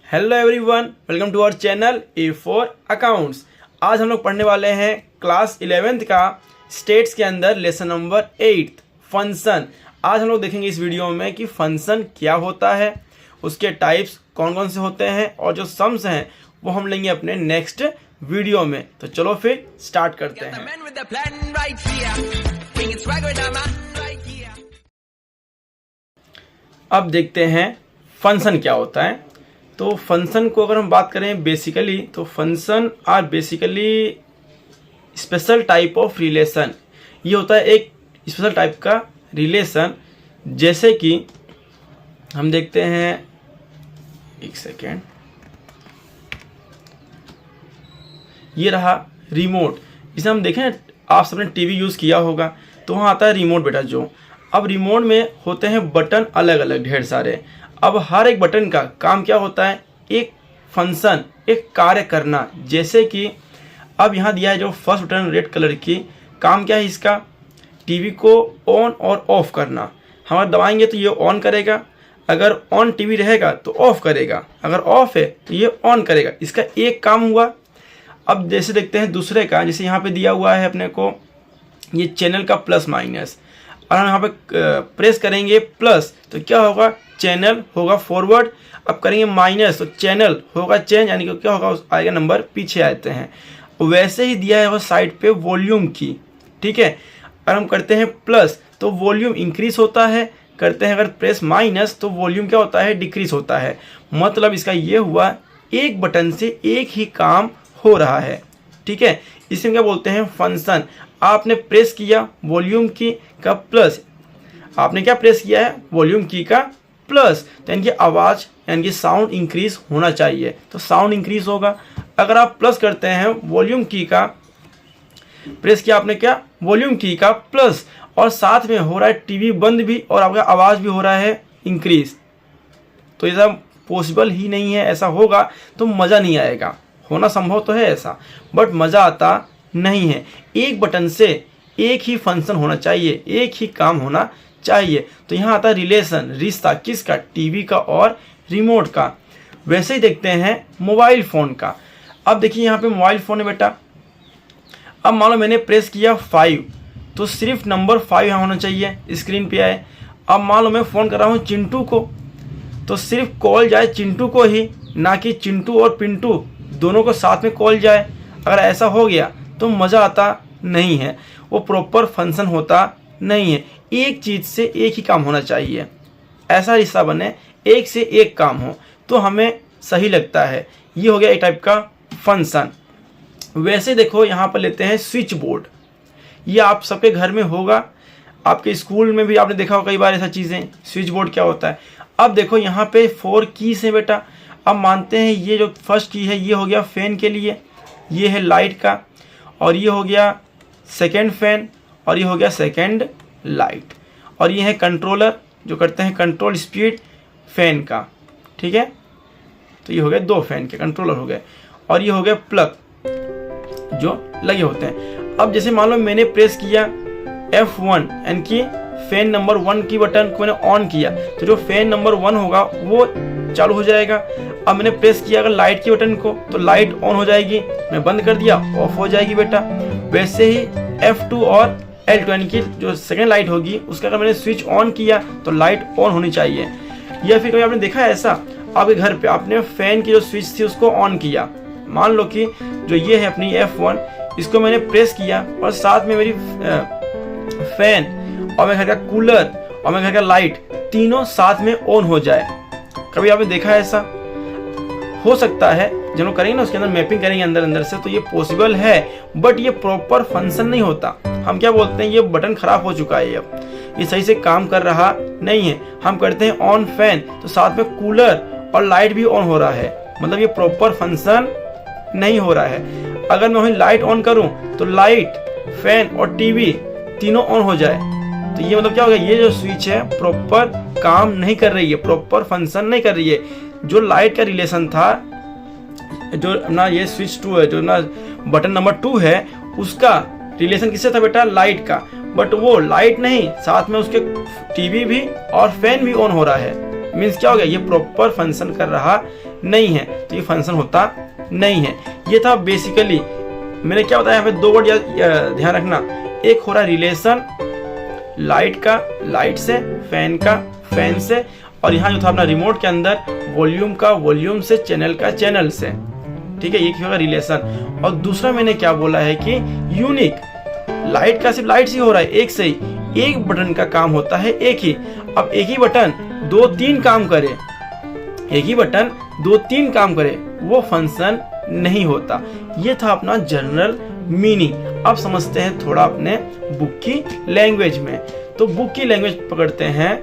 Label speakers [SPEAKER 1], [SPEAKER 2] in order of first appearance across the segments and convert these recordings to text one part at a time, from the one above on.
[SPEAKER 1] Hello everyone, welcome to our channel A for accounts. आज हम लोग पढ़ने वाले हैं क्लास 11th का स्टेट्स के अंदर लेसन नंबर 8 फंक्शन। आज हम लोग देखेंगे इस वीडियो में कि फंक्शन क्या होता है, उसके टाइप्स कौन कौन से होते हैं और जो सम्स हैं वो हम लेंगे अपने नेक्स्ट वीडियो में। तो चलो फिर स्टार्ट करते हैं। अब देखते हैं फंक्शन क्या होता है। तो फंक्शन को अगर हम बात करें बेसिकली, तो function are basically special type of relation. ये होता है एक स्पेशल टाइप का रिलेशन। जैसे कि हम देखते हैं, एक सेकेंड, ये रहा रिमोट। इसे हम देखें, आप सबने टीवी यूज़ किया होगा तो वहाँ आता है रिमोट बेटा। जो अब रिमोट में होते हैं बटन अलग अलग ढेर सारे। अब हर एक बटन का काम क्या होता है, एक फंक्शन, एक कार्य करना। जैसे कि अब यहाँ दिया है जो फर्स्ट बटन रेड कलर की, काम क्या है इसका, टीवी को ऑन और ऑफ करना। हम अगर दबाएंगे तो ये ऑन करेगा, अगर ऑन टीवी रहेगा तो ऑफ करेगा, अगर ऑफ है तो ये ऑन करेगा। इसका एक काम हुआ। अब जैसे देखते हैं दूसरे का, जैसे यहाँ पे दिया हुआ है अपने को ये चैनल का प्लस माइनस। और हम यहाँ पे प्रेस करेंगे प्लस तो क्या होगा, चैनल होगा फॉरवर्ड। अब करेंगे माइनस तो चैनल होगा चेंज, यानी कि क्या होगा, आएगा नंबर पीछे आते हैं। वैसे ही दिया है वो साइड पे वॉल्यूम की, ठीक है। अगर हम करते हैं प्लस तो वॉल्यूम इंक्रीज होता है, करते हैं अगर प्रेस माइनस तो वॉल्यूम क्या होता है, डिक्रीज होता है। मतलब इसका ये हुआ, एक बटन से एक ही काम हो रहा है, ठीक है। इसे क्या बोलते हैं, फंक्शन। आपने प्रेस किया वॉल्यूम की का प्लस, आपने क्या प्रेस किया है, वॉल्यूम की का प्लस, तो यानी कि आवाज़ यानी कि साउंड इंक्रीज होना चाहिए, तो साउंड इंक्रीज होगा। अगर आप प्लस करते हैं वॉल्यूम की का, प्रेस किया आपने क्या, वॉल्यूम की का प्लस, और साथ में हो रहा है टीवी बंद भी और आपका आवाज़ भी हो रहा है इंक्रीज, तो ऐसा पॉसिबल ही नहीं है। ऐसा होगा तो मज़ा नहीं आएगा। होना संभव तो है ऐसा, बट मज़ा आता नहीं है। एक बटन से एक ही फंक्शन होना चाहिए, एक ही काम होना चाहिए। तो यहाँ आता है रिलेशन, रिश्ता, किसका, टीवी का और रिमोट का। वैसे ही देखते हैं मोबाइल फ़ोन का। अब देखिए यहाँ पे मोबाइल फ़ोन है बेटा। अब मान लो मैंने प्रेस किया 5 तो सिर्फ नंबर 5 यहाँ होना चाहिए, स्क्रीन पे आए। अब मान लो मैं फ़ोन कर रहा हूँ चिंटू को, तो सिर्फ कॉल जाए चिंटू को ही, ना कि चिंटू और पिंटू दोनों को साथ में कॉल जाए। अगर ऐसा हो गया तो मज़ा आता नहीं है, वो प्रॉपर फंक्शन होता नहीं है। एक चीज़ से एक ही काम होना चाहिए, ऐसा रिश्ता बने, एक से एक काम हो तो हमें सही लगता है। ये हो गया एक टाइप का फंक्शन। वैसे देखो यहाँ पर लेते हैं स्विच बोर्ड। ये आप सबके घर में होगा, आपके स्कूल में भी आपने देखा होगा कई बार ऐसा चीज़ें। स्विच बोर्ड क्या होता है, अब देखो यहाँ पे 4 कीज हैं बेटा। अब मानते हैं ये जो फर्स्ट की है ये हो गया फैन के लिए, ये है लाइट का, और ये हो गया सेकेंड फैन, और ये हो गया सेकेंड लाइट, और ये है कंट्रोलर जो करते हैं कंट्रोल स्पीड फैन का, ठीक है। तो ये हो गया 2 फैन के कंट्रोलर हो गए, और ये हो गया प्लग जो लगे होते हैं। अब जैसे मान लो मैंने प्रेस किया F1 यानी कि फैन नंबर 1 की बटन को मैंने ऑन किया, तो जो फैन नंबर 1 होगा वो चालू हो जाएगा। अब मैंने प्रेस किया अगर लाइट की बटन को तो लाइट ऑन हो जाएगी, मैं बंद कर दिया ऑफ हो जाएगी बेटा। वैसे ही F2 और L2 यानी कि जो सेकेंड लाइट होगी उसका अगर मैंने स्विच ऑन किया तो लाइट ऑन होनी चाहिए। या फिर कभी आपने देखा है ऐसा, आपके घर पे आपने फैन की जो स्विच थी उसको ऑन किया, मान लो कि जो ये है अपनी F1, इसको मैंने प्रेस किया और साथ में मेरी फैन और मेरे घर का कूलर और मेरे घर का लाइट तीनों साथ में ऑन हो जाए। कभी आपने देखा है ऐसा? हो सकता है जब लोग करेंगे ना उसके अंदर मैपिंग करेंगे अंदर अंदर से तो ये पॉसिबल है, बट ये प्रॉपर फंक्शन नहीं होता। हम क्या बोलते हैं, ये बटन खराब हो चुका है, अब ये सही से काम कर रहा नहीं है। हम करते हैं ऑन फैन तो साथ में कूलर और लाइट भी ऑन हो रहा है, मतलब ये प्रॉपर फंक्शन नहीं हो रहा है। अगर मैं वहीं लाइट ऑन करूं तो लाइट, फैन और टीवी तीनों ऑन हो जाए, तो ये मतलब क्या होगा, ये जो स्विच है प्रॉपर काम नहीं कर रही है, प्रॉपर फंक्शन नहीं कर रही है। जो लाइट का रिलेशन था, जो ना ये स्विच 2 है, जो ना बटन नंबर 2 है, उसका रिलेशन किससे था बेटा, लाइट का। बट वो लाइट नहीं, साथ में उसके टीवी भी और फैन भी ऑन हो रहा है, मीन्स क्या हो गया, ये प्रॉपर फंक्शन कर रहा नहीं है, तो ये फंक्शन होता नहीं है। ये था बेसिकली, मैंने क्या बताया यहाँ पे 2 वर्ड ध्यान रखना, एक हो रहा रिलेशन लाइट का लाइट से, फैन का फैन से, और यहाँ जो था अपना रिमोट के अंदर वॉल्यूम का वॉल्यूम से, चैनल का चैनल से। ठीक है, ये होगा रिलेशन। और दूसरा मैंने क्या बोला है कि यूनिक, लाइट का सिर्फ लाइट से हो रहा है, एक से ही, एक बटन का काम होता है एक ही। अब एक ही बटन 2-3 काम करे, एक ही बटन 2-3 काम करे, वो फंक्शन नहीं होता। ये था अपना जनरल मीनिंग। अब समझते हैं थोड़ा अपने बुक की लैंग्वेज में। तो बुक की लैंग्वेज पकड़ते हैं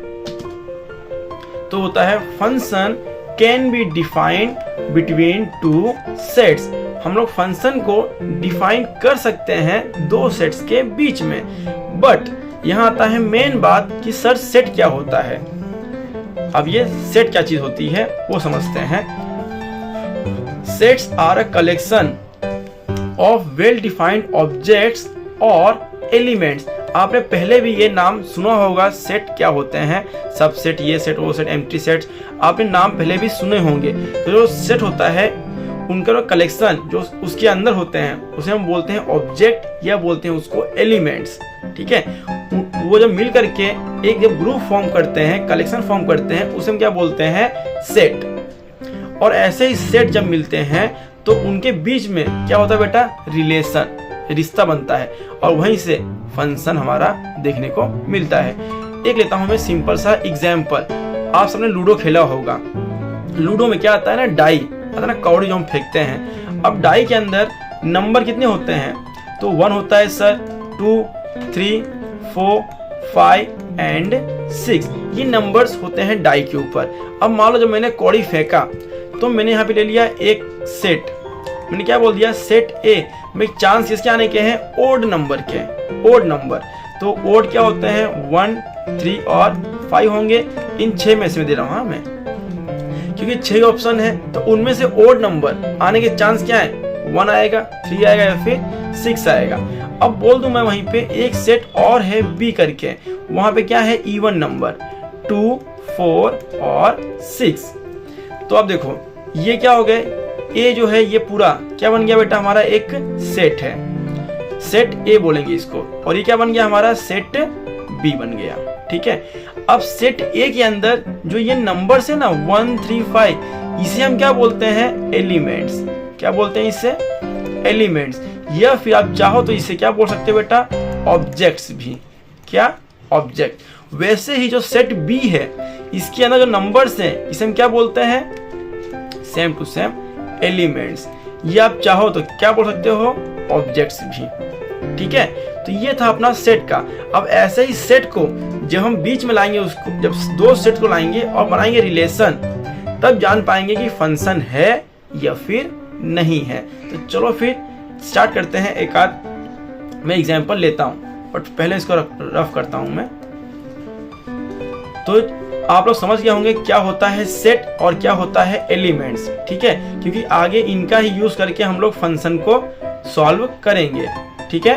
[SPEAKER 1] तो होता है function can be defined between 2 sets. हम लोग फंक्शन को डिफाइन कर सकते हैं 2 सेट्स के बीच में। बट यहाँ आता है मेन बात कि सर सेट क्या होता है। अब ये सेट क्या चीज होती है वो समझते हैं। Sets are a collection of well defined objects और एलिमेंट्स। आपने पहले भी ये नाम सुना होगा, सेट क्या होते हैं, सब सेट, ये सेट, वो सेट, एम्प्टी सेट्स, आपने नाम पहले भी सुने होंगे। तो जो सेट होता है उनका कलेक्शन जो उसके अंदर होते हैं उसे हम बोलते हैं ऑब्जेक्ट या बोलते हैं उसको एलिमेंट्स। ठीक है, वो जब मिल करके एक जब ग्रुप फॉर्म करते हैं, कलेक्शन फॉर्म करते हैं, उसे हम क्या बोलते हैं, सेट। और ऐसे ही सेट जब मिलते हैं तो उनके बीच में क्या होता है बेटा, रिलेशन, रिश्ता बनता है, और वहीं से फंक्शन हमारा देखने को मिलता है। एक लेता हूं मैं सिंपल सा एग्जाम्पल। आप सबने लूडो खेला होगा। लूडो में क्या आता है ना, डाई आता है ना, कौड़ी जो हम फेंकते हैं। अब डाई के अंदर नंबर कितने होते हैं, तो 1 होता है सर, 2, 3, 4, 5 एंड 6, ये नंबर्स होते हैं डाई के ऊपर। अब मान लो जब मैंने कौड़ी फेंका तो मैंने यहाँ पे ले लिया एक सेट, मैंने क्या बोल दिया, सेट ए में चांस किसके आने के हैं, ओड नंबर के, ओड नंबर। तो ओड क्या होते हैं, 1, 3 और 5 होंगे। इन 6 में से मैं दे रहा हूँ हाँ मैं, क्योंकि 6 ऑप्शन है तो उनमें से ओड नंबर आने के चांस क्या है, 1 आएगा, 3 आएगा या फिर 6 आएगा। अब बोल दूं मैं वहीं पे एक सेट और है बी करके, वहां पे क्या है, इवन नंबर 2, 4 और 6। तो अब देखो ये क्या हो गए, ए जो है ये पूरा क्या बन गया बेटा, हमारा एक सेट है, सेट ए बोलेंगे इसको, और ये क्या बन गया हमारा, सेट बी बन गया। ठीक है, अब सेट ए के अंदर जो ये नंबर्स है ना 1, 3, 5, इसे हम क्या बोलते हैं, एलिमेंट्स। क्या बोलते हैं इसे, एलिमेंट्स, या फिर आप चाहो तो इसे क्या बोल सकते हो बेटा, ऑब्जेक्ट्स भी। क्या, ऑब्जेक्ट। वैसे ही जो सेट बी है इसके अंदर जो नंबर्स हैं इसे हम क्या बोलते हैं, सेम टू सेम एलिमेंट्स, या आप चाहो तो क्या बोल सकते हो, ऑब्जेक्ट्स भी। ठीक है, तो ये था अपना सेट का। अब ऐसे ही सेट को जब हम बीच में लाएंगे, उसको जब 2 सेट को लाएंगे और बनाएंगे रिलेशन, तब जान पाएंगे कि फंक्शन है या फिर नहीं है। तो चलो फिर स्टार्ट करते हैं। एक आध मैं एग्जांपल लेता हूं, बट पहले इसको रफ करता हूं मैं। तो आप लोग समझ गए होंगे क्या होता है सेट और क्या होता है एलिमेंट्स। ठीक है, क्योंकि आगे इनका ही यूज करके हम लोग फंक्शन को सॉल्व करेंगे। ठीक है,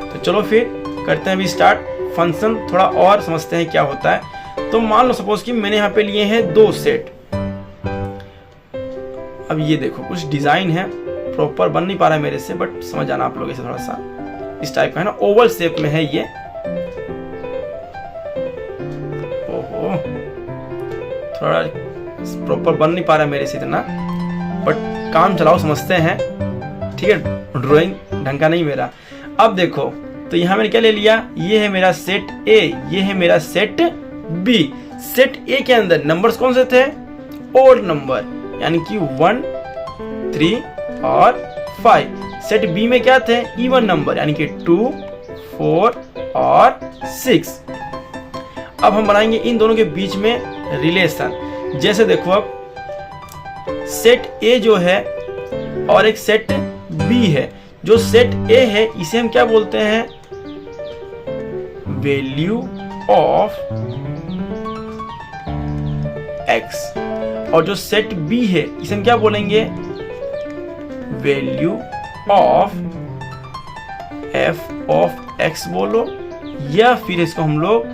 [SPEAKER 1] तो चलो फिर करते हैं अभी स्टार्ट। फंक्शन थोड़ा और समझते हैं क्या होता है। तो मान लो सपोज कि मैंने यहाँ पे लिए हैं 2 सेट। अब ये देखो कुछ डिजाइन है, प्रॉपर बन नहीं पा रहा है मेरे से, बट समझ जाना आप लोग, ऐसे थोड़ा सा इस टाइप का है ना, ओवल शेप में है ये। ओहो, थोड़ा प्रॉपर बन नहीं पा रहा है मेरे से इतना, बट काम चलाओ, समझते हैं। ठीक है, ड्राइंग ढंग का नहीं मेरा। अब देखो तो यहाँ मैंने क्या ले लिया, ये है मेरा सेट ए, ये है मेरा सेट बी। सेट ए के अंदर नंबर्स कौन से थे, ओड नंबर, यानी कि 1, 3 और 5। सेट बी में क्या थे, इवन नंबर, यानी कि 2, 4 और 6। अब हम बनाएंगे इन दोनों के बीच में रिलेशन। जैसे देखो अब सेट ए जो है और एक सेट बी है। जो सेट ए है इसे हम क्या बोलते हैं, वैल्यू ऑफ एक्स, और जो सेट बी है इसे हम क्या बोलेंगे, value of F of x बोलो, या फिर इसको हम लोग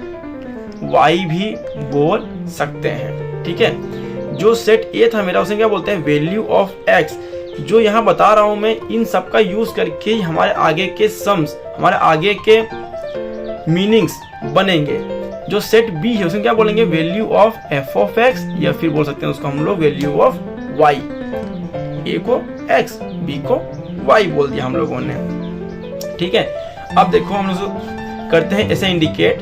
[SPEAKER 1] y भी बोल सकते हैं। ठीक है। जो सेट ए था मेरा, उसे क्या बोलते हैं, वैल्यू ऑफ एक्स। जो यहाँ बता रहा हूँ मैं, इन सब का यूज करके हमारे आगे के सम्स, हमारे आगे के मीनिंग्स बनेंगे। जो सेट बी है उसमें क्या बोलेंगे, value of F of x, या फिर बोल सकते हैं उसको हम लोग वैल्यू ऑफ वाई। ए को एक्स, बी को वाई बोल दिया हम लोगों ने, ठीक है। अब देखो हम लोग करते हैं ऐसे इंडिकेट।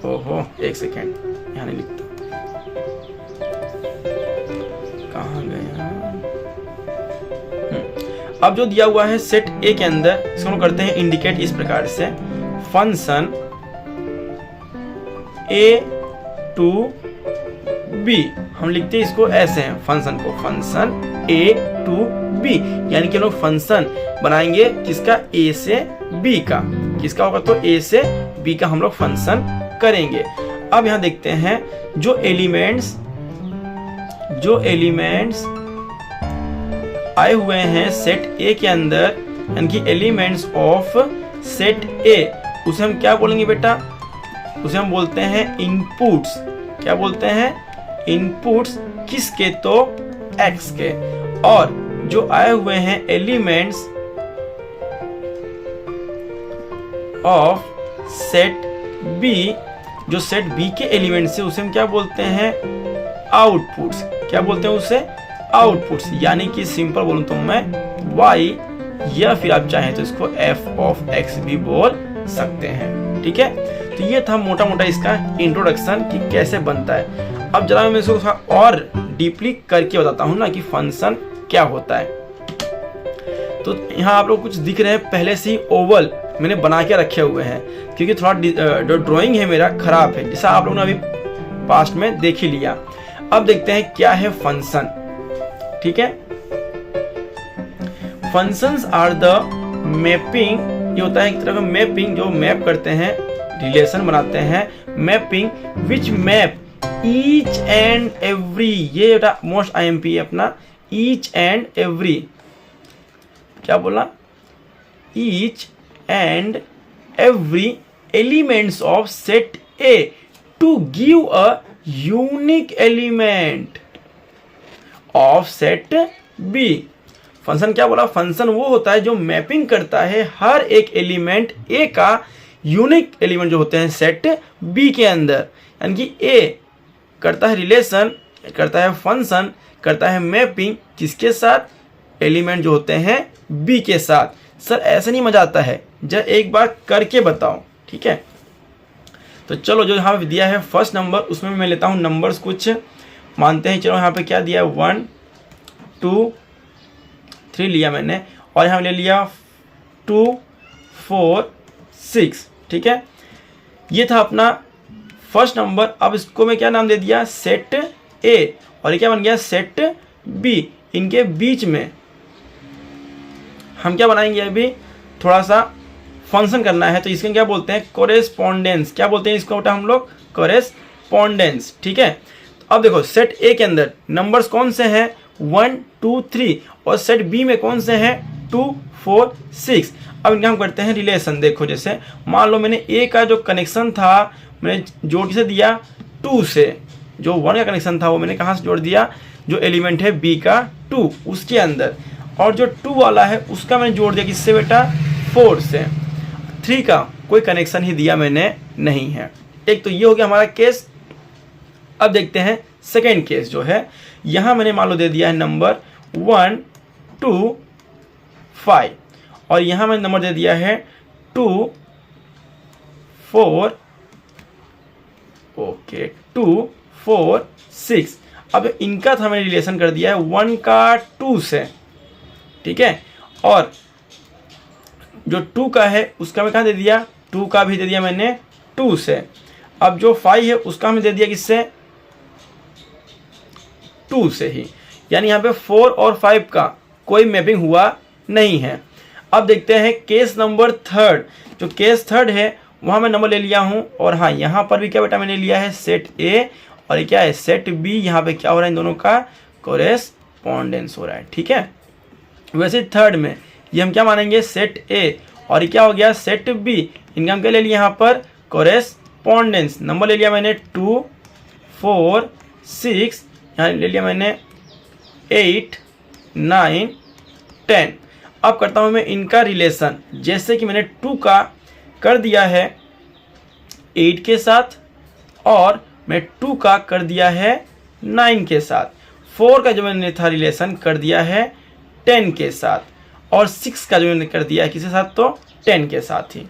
[SPEAKER 1] ओहो एक सेकेंड, यहाँ नहीं लिखता, कहाँ गया। अब जो दिया हुआ है सेट ए के अंदर, इसको हम करते हैं इंडिकेट इस प्रकार से, फंक्शन ए टू बी। हम लिखते हैं इसको ऐसे हैं फंक्शन को, फंक्शन ए टू बी, यानी कि हम लोग फंक्शन बनाएंगे किसका, ए से बी का। किसका होगा, तो ए से बी का हम लोग फंक्शन करेंगे। अब यहां देखते हैं जो एलिमेंट्स आए हुए हैं सेट ए के अंदर, यानी कि एलिमेंट्स ऑफ सेट ए, उसे हम क्या बोलेंगे बेटा, उसे हम बोलते हैं इनपुट्स। क्या बोलते हैं, इनपुट्स। किसके, तो एक्स के। और जो आए हुए हैं एलिमेंट्स ऑफ सेट बी, जो सेट बी के एलिमेंट्स है, उसे हम क्या बोलते हैं, आउटपुट्स। क्या बोलते हैं उसे, आउटपुट्स। यानी कि सिंपल बोलूं तो मैं y, या फिर आप चाहें तो इसको f ऑफ x भी बोल सकते हैं, ठीक है। तो ये था मोटा मोटा इसका इंट्रोडक्शन कि कैसे बनता है। अब जरा मैं इसको और डीपली करके बताता हूँ ना कि फंक्शन क्या होता है। तो यहाँ आप लोग कुछ दिख रहे हैं, पहले से ही ओवल मैंने बना के रखे हुए हैं, क्योंकि थोड़ा जो ड्राइंग है मेरा खराब है, जैसा आप लोगों ने अभी पास्ट में देख ही लिया। अब देखते हैं क्या है फंक्शन, ठीक है। फंक्शंस आर द मैपिंग, ये होता है एक तरह का मैपिंग, जो मैप करते हैं, रिलेशन बनाते हैं, mapping which map each and every, ये मोस्ट IMP है अपना, ईच एंड एवरी, क्या बोला, each and every elements of set A to give a unique element of set B. Function क्या बोला, फंक्शन वो होता है जो मैपिंग करता है हर एक एलिमेंट ए का यूनिक एलिमेंट जो होते हैं सेट बी के अंदर। यानी कि ए करता है रिलेशन, करता है फंक्शन, करता है मैपिंग किसके साथ, एलिमेंट जो होते हैं बी के साथ। सर ऐसे नहीं मजा आता है, जब एक बार करके बताओ, ठीक है। तो चलो जो यहाँ पे दिया है फर्स्ट नंबर, उसमें मैं लेता हूँ नंबर्स कुछ मानते हैं। चलो यहाँ पे क्या दिया है, 1 2 3 लिया मैंने, और यहाँ ले लिया 2 4 6, ठीक है। ये था अपना फर्स्ट नंबर। अब इसको मैं क्या नाम दे दिया, सेट ए, और ये क्या बन गया, सेट बी। इनके बीच में हम क्या बनाएंगे, अभी थोड़ा सा फंक्शन करना है, तो इसके क्या बोलते हैं, कोरेस्पोंडेंस। क्या बोलते हैं इसको बेटा हम लोग, कोरेस्पोंडेंस, ठीक है। तो अब देखो सेट ए के अंदर नंबर्स कौन से हैं, 1 2 3, और सेट बी में कौन से हैं, 2 4 6। अब इनका हम करते हैं रिलेशन। देखो जैसे मान लो मैंने ए का जो कनेक्शन था, मैंने जोड़ किसे दिया, 2 से। जो 1 का कनेक्शन था वो मैंने कहाँ से जोड़ दिया, जो एलिमेंट है बी का 2 उसके अंदर, और जो 2 वाला है उसका मैंने जोड़ दिया किससे बेटा, 4 से। 3 का कोई कनेक्शन ही दिया मैंने नहीं है। एक तो ये हो गया हमारा केस। अब देखते हैं सेकेंड केस जो है, यहाँ मैंने मान लो दे दिया है नंबर 1 2 5, और यहाँ मैंने नंबर दे दिया है 2 4 ओके 2 4 6। अब इनका था मैंने रिलेशन कर दिया है 1 का 2 से, ठीक है, और जो 2 का है उसका मैं कहाँ दे दिया, 2 का भी दे दिया मैंने 2 से। अब जो 5 है उसका हमने दे दिया किससे, 2 से ही। यानी यहाँ पे 4 और 5 का कोई मैपिंग हुआ नहीं है। अब देखते हैं केस नंबर थर्ड। जो केस थर्ड है वहाँ मैं नंबर ले लिया हूँ, और हाँ यहाँ पर भी क्या बेटा मैंने लिया है सेट ए, और ये क्या है सेट बी। यहाँ पे क्या हो रहा है, इन दोनों का कोरेस्पोंडेंस हो रहा है, ठीक है। वैसे थर्ड में ये हम क्या मानेंगे, सेट ए, और ये क्या हो गया सेट बी। इनका हम क्या ले लिया यहाँ पर, कोरेस्पोंडेंस। नंबर ले लिया मैंने 2 4 6, यहाँ ले लिया मैंने 8 9 10। अब करता हूँ मैं इनका रिलेशन। जैसे कि मैंने 2 का कर दिया है 8 के साथ, और मैं 2 का कर दिया है 9 के साथ। 4 का जो मैंने था रिलेशन कर दिया है 10 के साथ, और 6 का जो मैंने कर दिया है किसके साथ, तो 10 के साथ ही।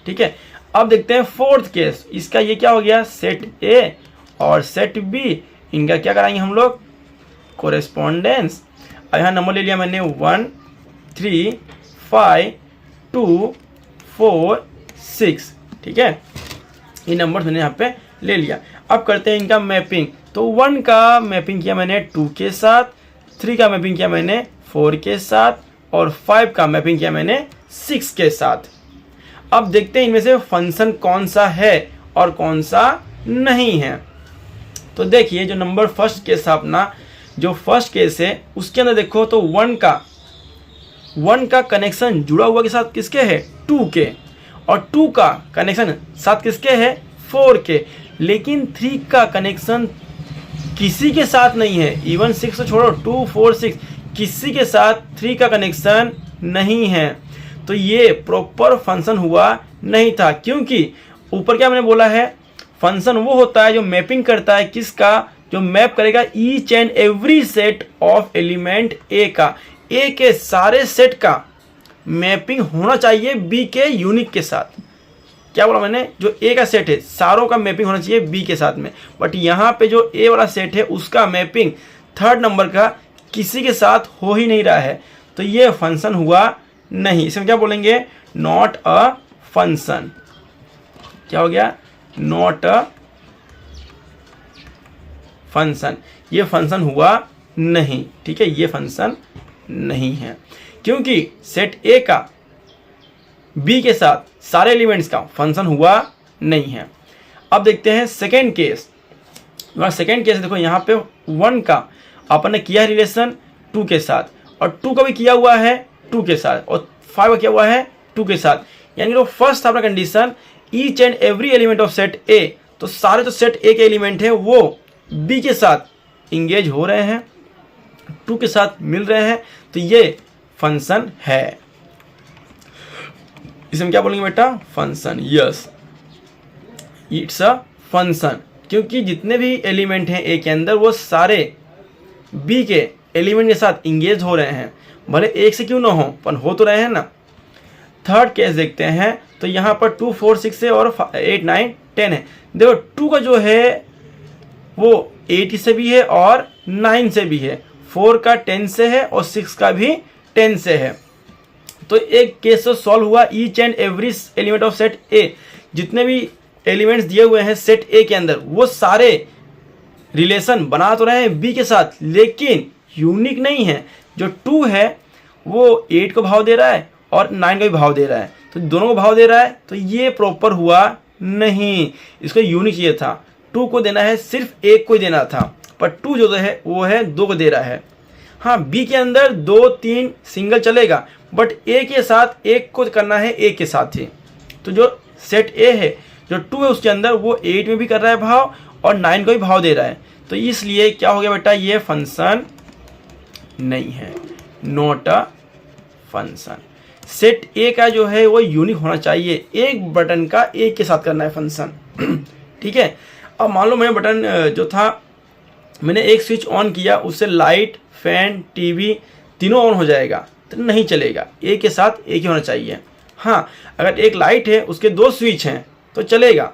[SPEAKER 1] ठीक है, अब देखते हैं फोर्थ केस। इसका ये क्या हो गया, सेट ए और सेट बी, इनका क्या कराएंगे हम लोग, कोरेस्पॉन्डेंस। अब यहाँ नंबर ले लिया मैंने 1 3 5 2 4 6। ठीक है, ये नंबर मैंने यहाँ पे ले लिया। अब करते हैं इनका मैपिंग। तो 1 का मैपिंग किया मैंने 2 के साथ, 3 का मैपिंग किया मैंने 4 के साथ, और 5 का मैपिंग किया मैंने 6 के साथ। अब देखते हैं इनमें से फंक्शन कौन सा है और कौन सा नहीं है। तो देखिए जो नंबर फर्स्ट केस है अपना, जो फर्स्ट केस है उसके अंदर देखो तो 1 का कनेक्शन जुड़ा हुआ के साथ किसके है, 2 के, और 2 का कनेक्शन साथ किसके है, 4 के। लेकिन 3 का कनेक्शन किसी के साथ नहीं है। इवन 6 छोड़ो, 2 4 6 किसी के साथ 3 का कनेक्शन नहीं है। तो ये प्रॉपर फंक्शन हुआ नहीं था, क्योंकि ऊपर क्या मैंने बोला है, फंक्शन वो होता है जो मैपिंग करता है किसका, जो मैप करेगा each and every set of element A का। ए के सारे सेट का मैपिंग होना चाहिए बी के यूनिक के साथ। क्या बोला मैंने, जो ए का सेट है सारों का मैपिंग होना चाहिए बी के साथ में, बट यहाँ पे जो ए वाला सेट है उसका मैपिंग थर्ड नंबर का किसी के साथ हो ही नहीं रहा है। तो ये फंक्शन हुआ नहीं। इसमें क्या बोलेंगे, नॉट अ फंक्शन। क्या हो गया, नॉट अ फंक्शन। ये फंक्शन हुआ नहीं। ठीक है, ये फंक्शन नहीं है, क्योंकि सेट ए का बी के साथ सारे एलिमेंट्स का फंक्शन हुआ नहीं है। अब देखते हैं सेकेंड केस। सेकेंड केस देखो, यहाँ पे 1 का अपन ने किया रिलेशन 2 के साथ, और 2 का भी किया हुआ है 2 के साथ, और 5 का किया हुआ है 2 के साथ। यानी कि फर्स्ट था अपना condition each and every element of set ए। तो सारे जो सेट ए के एलिमेंट है वो बी के साथ इंगेज हो रहे हैं, 2 के साथ मिल रहे हैं, तो ये फंक्शन है। इसमें क्या बोलेंगे बेटा, function. Yes, it's a function, क्योंकि जितने भी एलिमेंट हैं ए के अंदर वो सारे बी के एलिमेंट के साथ इंगेज हो रहे हैं, भले एक से क्यों ना हो पर हो तो रहे हैं ना। थर्ड केस देखते हैं। तो यहाँ पर 2 4 6 है और 8 9 10 है। देखो 2 का जो है वो 8 से भी है और 9 से भी है, 4 का 10 से है और 6 का भी 10 से है। तो एक केस तो सॉल्व हुआ, each and every element of set ए। जितने भी एलिमेंट्स दिए हुए हैं सेट ए के अंदर वो सारे रिलेशन बना तो रहे हैं बी के साथ, लेकिन यूनिक नहीं है। जो 2 है वो 8 को भाव दे रहा है और 9 का भी भाव दे रहा है, तो दोनों को भाव दे रहा है, तो ये प्रॉपर हुआ नहीं। इसको यूनिक चाहिए था, 2 को देना है सिर्फ 1 को ही देना था, पर 2 जो है वो है 2 को दे रहा है। हाँ, बी के अंदर 2 3 सिंगल चलेगा, बट ए के साथ 1 को करना है ए के साथ ही। तो जो सेट ए है जो 2 है उसके अंदर वो 8 में भी कर रहा है भाव और 9 को भी भाव दे रहा है, तो इसलिए क्या हो गया बेटा, ये फंक्शन नहीं है, नॉट अ फंक्शन। सेट ए का जो है वो यूनिक होना चाहिए, एक बटन का एक के साथ करना है फंक्शन। ठीक है, अब मान लो मैं बटन जो था मैंने एक स्विच ऑन किया, उससे लाइट फैन टीवी तीनों ऑन हो जाएगा, तो नहीं चलेगा, एक के साथ एक ही होना चाहिए। हाँ, अगर एक लाइट है उसके 2 स्विच हैं तो चलेगा,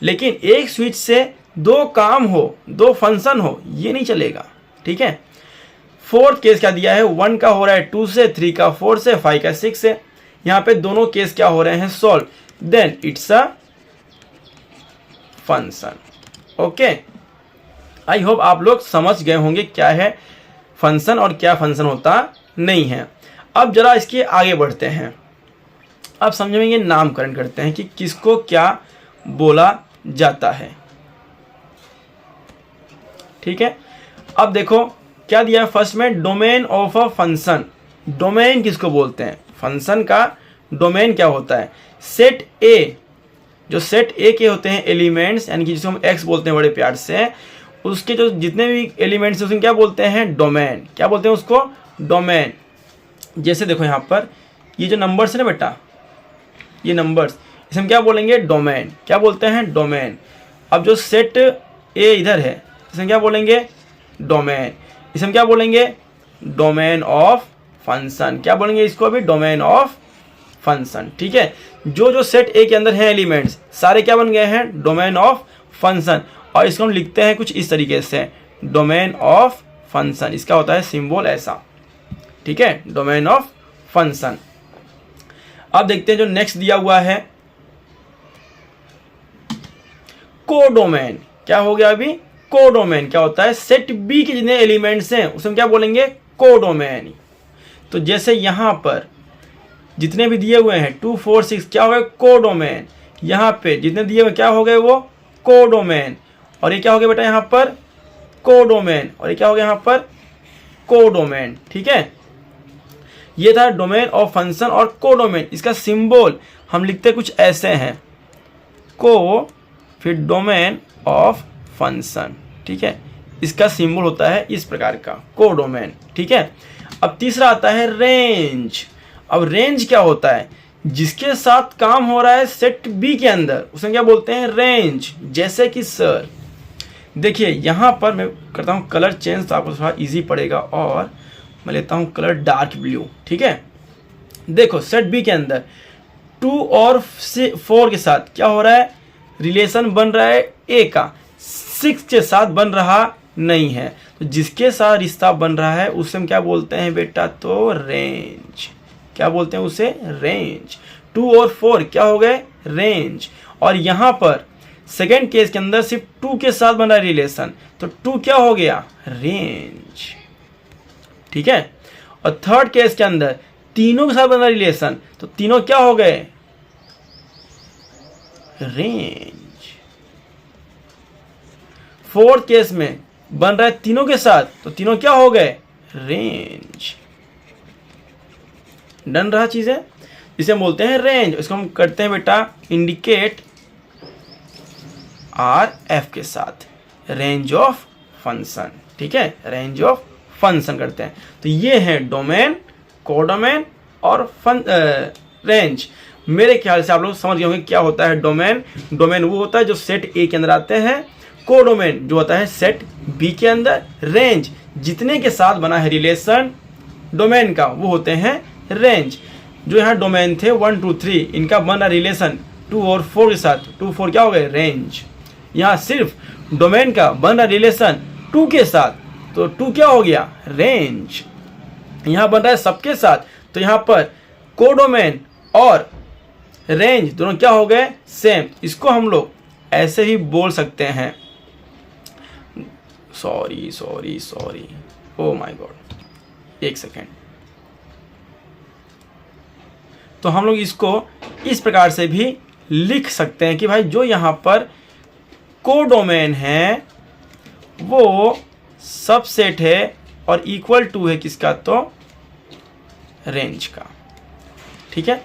[SPEAKER 1] लेकिन एक स्विच से 2 काम हो, 2 फंक्शन हो, ये नहीं चलेगा। ठीक है, फोर्थ केस क्या दिया है, 1 का हो रहा है 2 से, 3 का 4 से, 5 का 6 से। यहाँ पे दोनों केस क्या हो रहे हैं, solve, then it's a function. Okay, I hope आप लोग समझ गए होंगे क्या है फंक्शन और क्या फंक्शन होता नहीं है। अब जरा इसके आगे बढ़ते हैं, अब समझेंगे, नामकरण करते हैं कि किसको क्या बोला जाता है। ठीक है, अब देखो क्या दिया है फर्स्ट में, domain of a function. Domain किसको बोलते हैं, फंक्शन का डोमेन क्या होता है, सेट ए जो सेट ए के होते हैं एलिमेंट्स, यानी कि जिसको हम एक्स बोलते हैं बड़े प्यार से, उसके जो जितने भी एलिमेंट्स हैं उसमें क्या बोलते हैं, डोमेन। क्या बोलते हैं उसको, डोमेन। जैसे देखो यहाँ पर ये जो नंबर्स है ना बेटा, ये नंबर्स, इसे हम क्या बोलेंगे, डोमेन। क्या बोलते हैं, डोमेन। अब जो सेट ए इधर है इसे हम क्या बोलेंगे, डोमेन। इसे हम क्या बोलेंगे, डोमेन ऑफ फंक्शन। क्या बोलेंगे इसको अभी, डोमेन ऑफ फंक्शन। ठीक है, जो जो सेट ए के अंदर हैं एलिमेंट्स सारे क्या बन गए हैं, डोमेन ऑफ फंक्शन। और इसको हम लिखते हैं कुछ इस तरीके से, डोमेन ऑफ फंक्शन। इसका होता है सिंबल ऐसा। ठीक है, डोमेन ऑफ फंक्शन। अब देखते हैं जो नेक्स्ट दिया हुआ है, कोडोमेन। क्या हो गया अभी, कोडोमेन। क्या होता है, सेट बी के जितने एलिमेंट्स हैं उसे हम क्या बोलेंगे, कोडोमेन। तो जैसे यहां पर जितने भी दिए हुए हैं 2 4 6 क्या हो गए, कोडोमेन। यहाँ पे जितने दिए हुए क्या हो गए, वो कोडोमेन। और ये क्या हो गया बेटा यहाँ पर, कोडोमेन। और ये क्या हो गया यहाँ पर, कोडोमेन। ठीक है, ये था डोमेन ऑफ फंक्शन और कोडोमेन। इसका सिंबल हम लिखते कुछ ऐसे हैं, को फिर डोमेन ऑफ फंक्शन। ठीक है, इसका सिंबल होता है इस प्रकार का, कोडोमेन। ठीक है, अब तीसरा आता है रेंज। अब रेंज क्या होता है, जिसके साथ काम हो रहा है सेट बी के अंदर उसे क्या बोलते हैं, रेंज। जैसे कि सर देखिए यहाँ पर मैं करता हूँ कलर चेंज तो आपको थोड़ा इजी पड़ेगा, और मैं लेता हूँ कलर डार्क ब्लू। ठीक है, देखो सेट बी के अंदर 2 और 4 के साथ क्या हो रहा है, रिलेशन बन रहा है ए का, 6 के साथ बन रहा नहीं है। तो जिसके साथ रिश्ता बन रहा है उसे हम क्या बोलते हैं बेटा, तो रेंज। क्या बोलते हैं उसे, रेंज। 2 और 4 क्या हो गए, रेंज। और यहाँ पर सेकेंड केस के अंदर सिर्फ 2 के साथ बन रहा है रिलेशन, तो 2 क्या हो गया, रेंज। ठीक है, और थर्ड केस के अंदर तीनों के साथ बन रहा है रिलेशन, तो तीनों क्या हो गए, रेंज। फोर्थ केस में बन रहा है तीनों के साथ, तो तीनों क्या हो गए, रेंज। डन रहा चीजें, इसे हम बोलते हैं रेंज। इसको हम करते हैं बेटा इंडिकेट आर एफ के साथ, रेंज ऑफ फंक्शन। ठीक है, रेंज ऑफ फंक्शन करते हैं। तो ये है डोमेन, कोडोमेन और रेंज। मेरे ख्याल से आप लोग समझ गए होंगे क्या होता है डोमेन। डोमेन वो होता है जो सेट ए के अंदर आते हैं, कोडोमेन जो होता है सेट बी के अंदर, रेंज जितने के साथ बना है रिलेशन डोमेन का वो होते हैं रेंज। जो यहाँ डोमेन थे 1 2 3 इनका बना रिलेशन 2 और 4 के साथ, 2 4 क्या हो गए, रेंज। यहाँ सिर्फ डोमेन का बना रिलेशन 2 के साथ, तो 2 क्या हो गया, रेंज। यहाँ बन रहा है सबके साथ, तो यहाँ पर कोडोमेन और रेंज दोनों क्या हो गए, सेम। इसको हम लोग ऐसे ही बोल सकते हैं, sorry sorry sorry, oh my God, एक सेकेंड। तो हम लोग इसको इस प्रकार से भी लिख सकते हैं कि भाई जो यहाँ पर कोडोमेन है वो सबसेट है और इक्वल टू है किसका, तो रेंज का। ठीक है,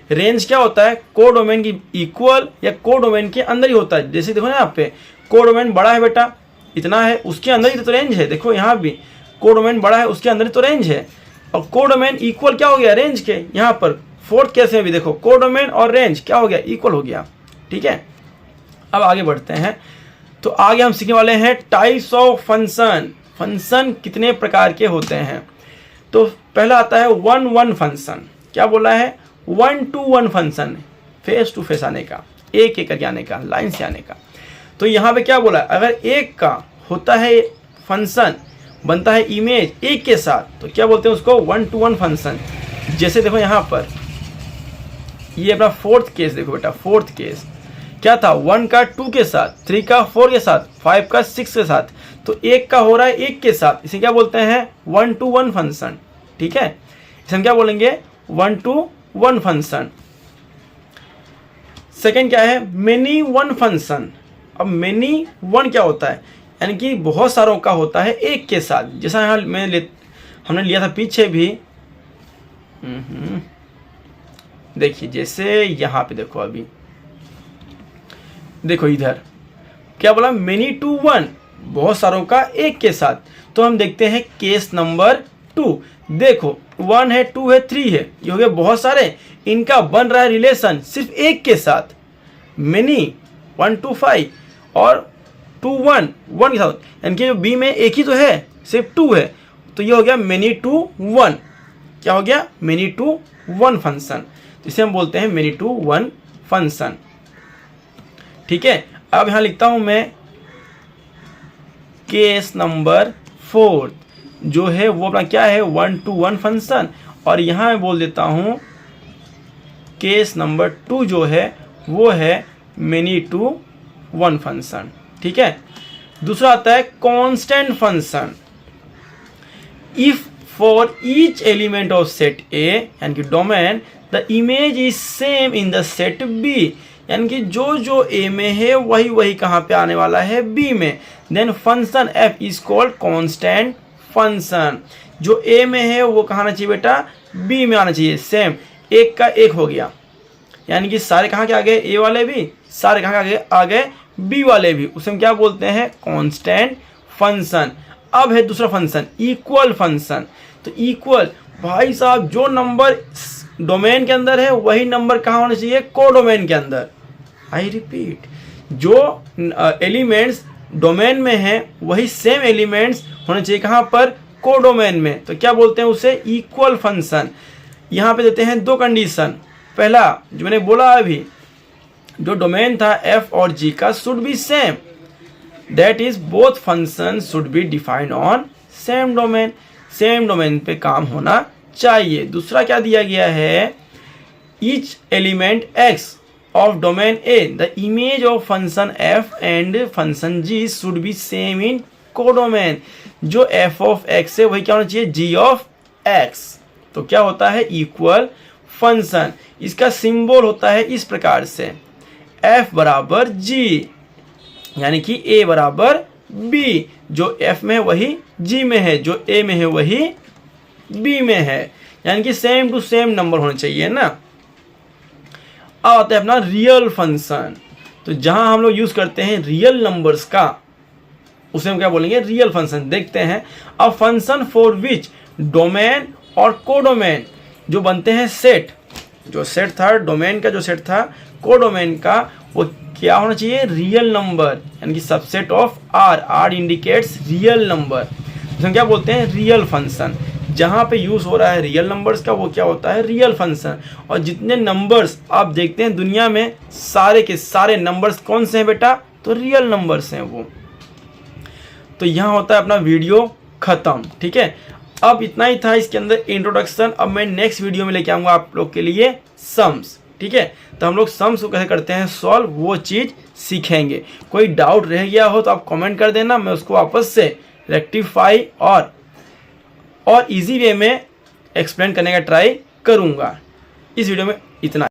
[SPEAKER 1] रेंज क्या होता है, कोडोमेन की इक्वल या कोडोमेन के अंदर ही होता है। जैसे देखो ना यहाँ पे कोडोमेन बड़ा है बेटा, इतना है, उसके अंदर ही तो रेंज है। देखो यहाँ भी कोडोमेन बड़ा है, उसके अंदर ही तो रेंज है। और कोडोमेन इक्वल क्या हो गया, रेंज के। यहाँ पर फोर्थ केस में भी देखो कोडोमेन और रेंज क्या हो गया, इक्वल हो गया। ठीक है, अब आगे बढ़ते हैं। तो आगे हम सीखने वाले हैं टाइप्स ऑफ फंक्शन। फंक्शन कितने प्रकार के होते हैं। तो पहला आता है 1-1 फंक्शन। क्या बोला है, 1-to-1 function, face to face आने का, एक एक करके आने का, लाइन से आने का। तो यहाँ पे क्या बोला है, अगर एक का होता है फंक्शन, बनता है इमेज एक के साथ, तो क्या बोलते हैं उसको, 1-to-1 फंक्शन। जैसे देखो यहाँ पर ये अपना फोर्थ केस देखो बेटा, फोर्थ केस क्या था, 1 का 2 के साथ, 3 का 4 के साथ, 5 का 6 के साथ, तो एक का हो रहा है एक के साथ, इसे क्या बोलते हैं, 1-to-1 फंक्शन। ठीक है, इसे हम क्या बोलेंगे, 1-to-1 फंक्शन। सेकेंड क्या है, मेनी वन फंक्शन। अब मेनी वन क्या होता है, यानी कि बहुत सारों का होता है एक के साथ। जैसा यहाँ हमने लिया था पीछे भी, देखिए जैसे यहाँ पे देखो, अभी देखो इधर क्या बोला, मेनी टू वन, बहुत सारों का एक के साथ। तो हम देखते हैं केस नंबर 2। देखो 1 है, 2 है, 3 है, ये हो गए बहुत सारे, इनका बन रहा है रिलेशन सिर्फ एक के साथ, मेनी 1 to 5 और 2 1 1 के साथ, यानी कि बी में एक ही तो है, सिर्फ 2 है, तो ये हो गया मेनी टू 1। क्या हो गया, मेनी टू 1 फंक्शन। तो इसे हम बोलते हैं मेनी टू 1 फंक्शन। ठीक है, अब यहां लिखता हूं मैं केस नंबर 4 जो है वो अपना क्या है, 1 to 1 फंक्शन। और यहां मैं बोल देता हूं केस नंबर 2 जो है वो है मेनी टू 1 फंक्शन। ठीक है, दूसरा आता है constant function. If for each element of set A यानी कि domain the image is same in the set B, यानी कि जो जो ए में है वही वही कहाँ पे आने वाला है, बी में, then function F is called constant function. जो ए में है वो कहाँ आना चाहिए बेटा, बी में आना चाहिए, सेम, एक का एक हो गया, यानी कि सारे कहाँ के आ गए, ए वाले भी, सारे कहाँ के आ गए, बी वाले भी, उसे हम क्या बोलते हैं, कांस्टेंट फंक्शन। अब है दूसरा फंक्शन इक्वल फंक्शन। तो इक्वल, भाई साहब जो नंबर डोमेन के अंदर है वही नंबर कहाँ होना चाहिए, कोडोमेन के अंदर। आई रिपीट, जो एलिमेंट्स डोमेन में है वही सेम एलिमेंट्स होने चाहिए कहाँ पर, कोडोमेन में। तो क्या बोलते हैं उसे, इक्वल फंक्शन। यहाँ पे देते हैं 2 कंडीशन। पहला जो मैंने बोला अभी, जो डोमेन था एफ और जी का should be same, that is both function should be defined on same domain, same domain पे काम होना चाहिए। दूसरा क्या दिया गया है, each element X of domain A the image of function F and function G should be same in codomain. जो एफ ऑफ एक्स है वही क्या होना चाहिए, जी ऑफ एक्स। तो क्या होता है, इक्वल फंक्शन। इसका सिंबल होता है इस प्रकार से, एफ बराबर जी, यानी कि ए बराबर बी, जो एफ में है वही जी में है, जो ए में है वही बी में है, यानी कि सेम टू सेम नंबर होने चाहिए ना। अब आता है अपना रियल फंक्शन। तो जहां हम लोग यूज करते हैं रियल नंबर्स का, उसे हम क्या बोलेंगे, रियल फंक्शन। देखते हैं, अब फंक्शन फॉर विच डोमेन और कोडोमेन जो बनते हैं सेट, जो सेट था डोमेन का, जो सेट था कोडोमेन का, वो क्या होना चाहिए, रियल नंबर, यानी कि subset of R. R indicates real number, तो हम क्या बोलते हैं, रियल फंक्शन। जहां पे यूज हो रहा है रियल नंबर्स का वो क्या होता है, रियल फंक्शन। और जितने नंबर्स आप देखते हैं दुनिया में, सारे के सारे नंबर्स कौन से हैं बेटा, तो रियल नंबर्स हैं वो। तो यहाँ होता है अपना वीडियो खत्म। ठीक है, अब इतना ही था इसके अंदर इंट्रोडक्शन। अब मैं नेक्स्ट वीडियो में लेके आऊँगा आप लोग के लिए सम्स। ठीक है, तो हम लोग सम्स को कैसे करते हैं सॉल्व, वो चीज़ सीखेंगे। कोई डाउट रह गया हो तो आप कमेंट कर देना, मैं उसको वापस से रेक्टिफाई और इजी वे में एक्सप्लेन करने का ट्राई करूँगा। इस वीडियो में इतना।